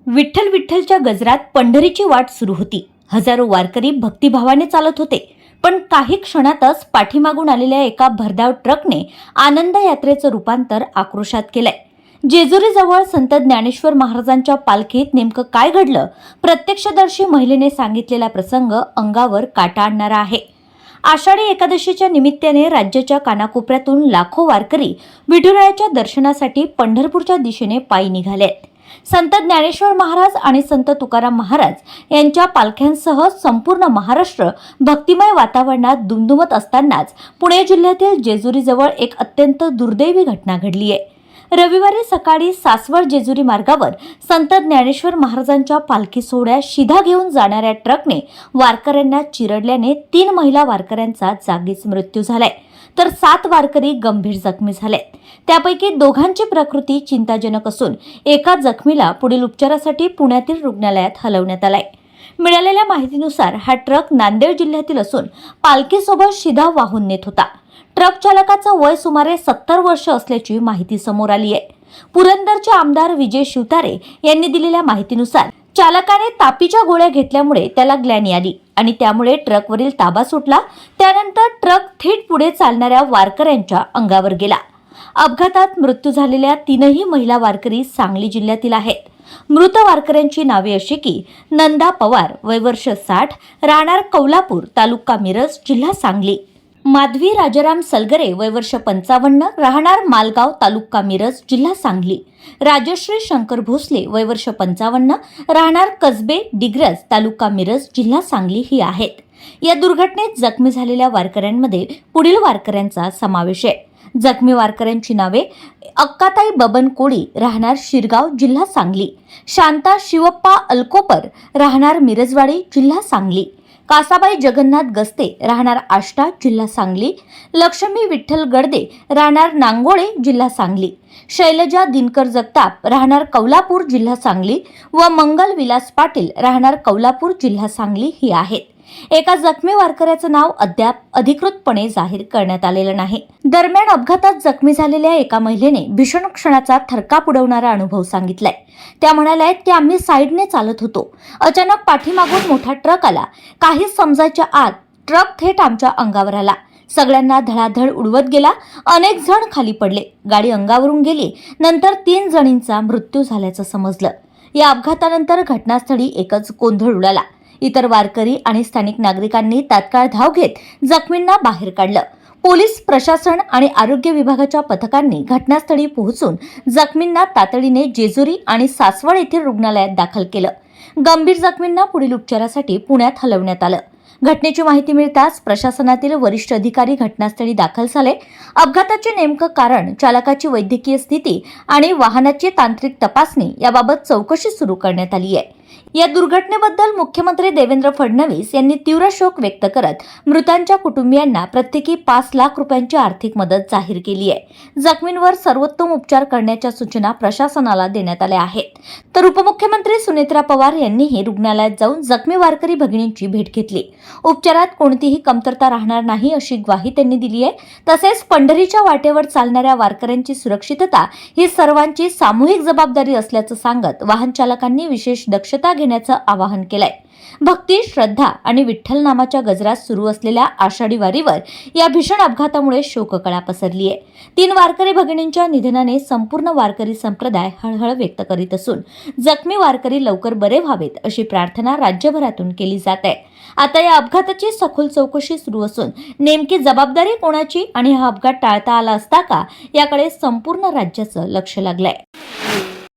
विठ्ठल विठ्ठलच्या गजरात पंढरीची वाट सुरू होती। हजारो वारकरी भक्तिभावाने चालत होते, पण काही क्षणातच पाठीमागून आलेल्या एका भरधाव ट्रकने आनंद यात्रेचं रूपांतर आक्रोशात केलंय। जेजुरीजवळ संत ज्ञानेश्वर महाराजांच्या पालखीत नेमकं काय घडलं, प्रत्यक्षदर्शी महिलेने सांगितलेला प्रसंग अंगावर काटा आणणारा आहे। आषाढी एकादशीच्या निमित्ताने राज्याच्या कानाकोपऱ्यातून लाखो वारकरी विठुरायाच्या दर्शनासाठी पंढरपूरच्या दिशेने पायी निघालेत। संत ज्ञानेश्वर महाराज आणि संत तुकाराम महाराज यांच्या पालख्यांसह संपूर्ण महाराष्ट्र भक्तिमय वातावरणात दुमदुमत असतानाच पुणे जिल्ह्यातील जेजुरीजवळ एक अत्यंत दुर्दैवी घटना घडली आहे। रविवारी सकाळी सासवड जेजुरी मार्गावर संत ज्ञानेश्वर महाराजांच्या पालखी सोहळ्यात शिधा घेऊन जाणाऱ्या ट्रकने वारकऱ्यांना चिरडल्याने 3 महिला वारकऱ्यांचा जागीच मृत्यू झालाय, तर 7 वारकरी गंभीर जखमी झाले। त्यापैकी दोघांची प्रकृती चिंताजनक असून एका जखमीला पुढील उपचारासाठी पुण्यातील रुग्णालयात हलवण्यात आलाय। मिळालेल्या माहितीनुसार हा ट्रक नांदेड जिल्ह्यातील असून पालखीसोबत शिधा वाहून नेत होता। ट्रक चालकाचं वय सुमारे 70 वर्ष असल्याची माहिती समोर आली आहे। पुरंदरचे आमदार विजय शिवतारे यांनी दिलेल्या माहितीनुसार चालकाने तापीच्या गोळ्या घेतल्यामुळे त्याला ग्लानी आली आणि त्यामुळे ट्रकवरील ताबा सुटला। त्यानंतर ट्रक थेट पुढे चालणाऱ्या वारकऱ्यांच्या अंगावर गेला। अपघातात मृत्यू झालेल्या 3ही महिला वारकरी सांगली जिल्ह्यातील आहेत। मृत वारकऱ्यांची नावे अशी की नंदा पवार, वय वर्ष 60, राहणार कौलापूर, तालुका मिरज, जिल्हा सांगली; माधवी राजाराम सलगरे, वय वर्ष 55, राहणार मालगाव, तालुका मिरज, जिल्हा सांगली; राजश्री शंकर भोसले, वय वर्ष 55, राहणार कसबे डिग्रज, तालुका मिरज, जिल्हा सांगली ही आहेत। या दुर्घटनेत जखमी झालेल्या वारकऱ्यांमध्ये पुढील वारकऱ्यांचा समावेश आहे। जखमी वारकऱ्यांची नावे अक्काताई बबन कोळी, राहणार शिरगाव, जिल्हा सांगली; शांता शिवप्पा अलकोपर, राहणार मिरजवाडी, जिल्हा सांगली; कासाबाई जगन्नाथ गस्ते, राहणार आष्टा, जिल्हा सांगली; लक्ष्मी विठ्ठल गडदे, राहणार नांगोळे, जिल्हा सांगली; शैलजा दिनकर जगताप, राहणार कौलापूर, जिल्हा सांगली व मंगल विलास पाटील, राहणार कौलापूर, जिल्हा सांगली ही आहेत। एका जखमी वारकऱ्याचं नाव अद्याप अधिकृतपणे जाहीर करण्यात आलेलं नाही। दरम्यान अपघातात जखमी झालेल्या एका महिलेने भीषण क्षणाचा थरकाप उडवणारा अनुभव सांगितलाय। त्या म्हणाल्यात की आम्ही साईडने चालत होतो, अचानक पाठीमागून मोठा ट्रक आला। काही समजायच्या आत ट्रक थेट आमच्या अंगावर आला, सगळ्यांना धडाधड उडवत गेला, अनेक जण खाली पडले, गाडी अंगावरून गेली, नंतर 3 जणींचा मृत्यू झाल्याचं समजलं। या अपघातानंतर घटनास्थळी एकच गोंधळ उडाला। इतर वारकरी आणि स्थानिक नागरिकांनी तात्काळ धाव घेत जखमींना बाहेर काढलं। पोलीस प्रशासन आणि आरोग्य विभागाच्या पथकांनी घटनास्थळी पोहोचून जखमींना तातडीने जेजुरी आणि सासवड येथील रुग्णालयात दाखल केलं। गंभीर जखमींना पुढील उपचारासाठी पुण्यात हलवण्यात आलं। घटनेची माहिती मिळताच प्रशासनातील वरिष्ठ अधिकारी घटनास्थळी दाखल झाले। अपघाताचे नेमकं कारण, चालकाची वैद्यकीय स्थिती आणि वाहनाची तांत्रिक तपासणी याबाबत चौकशी सुरू करण्यात आली आहे। या दुर्घटनेबद्दल मुख्यमंत्री देवेंद्र फडणवीस यांनी तीव्र शोक व्यक्त करत मृतांच्या कुटुंबियांना प्रत्येकी 5 लाख रुपयांची आर्थिक मदत जाहीर केली आहे। जखमींवर सर्वोत्तम उपचार करण्याच्या सूचना प्रशासनाला देण्यात आल्या आहेत। तर उपमुख्यमंत्री सुनेत्रा पवार यांनीही रुग्णालयात जाऊन जखमी वारकरी भगिनींची भेट घेतली। उपचारात कोणतीही कमतरता राहणार नाही अशी ग्वाही त्यांनी दिली आहे। तसेच पंढरीच्या वाटेवर चालणाऱ्या वारकऱ्यांची सुरक्षितता ही सर्वांची सामूहिक जबाबदारी असल्याचं सांगत वाहन चालकांनी विशेष दक्षता घेण्याचं आवाहन केलंय। भक्ती, श्रद्धा आणि विठ्ठल नामाच्या गजरात सुरू असलेल्या आषाढी वारीवर या भीषण अपघातामुळे शोककळा पसरली आहे। 3 वारकरी भगिनींच्या निधनाने संपूर्ण वारकरी संप्रदाय हळहळ व्यक्त करीत असून जखमी वारकरी लवकर बरे व्हावेत अशी प्रार्थना राज्यभरातून केली जात आहे। आता या अपघाताची सखोल चौकशी सुरू असून नेमकी जबाबदारी कोणाची आणि हा अपघात टाळता आला असता का, याकडे संपूर्ण राज्याचं लक्ष लागलंय।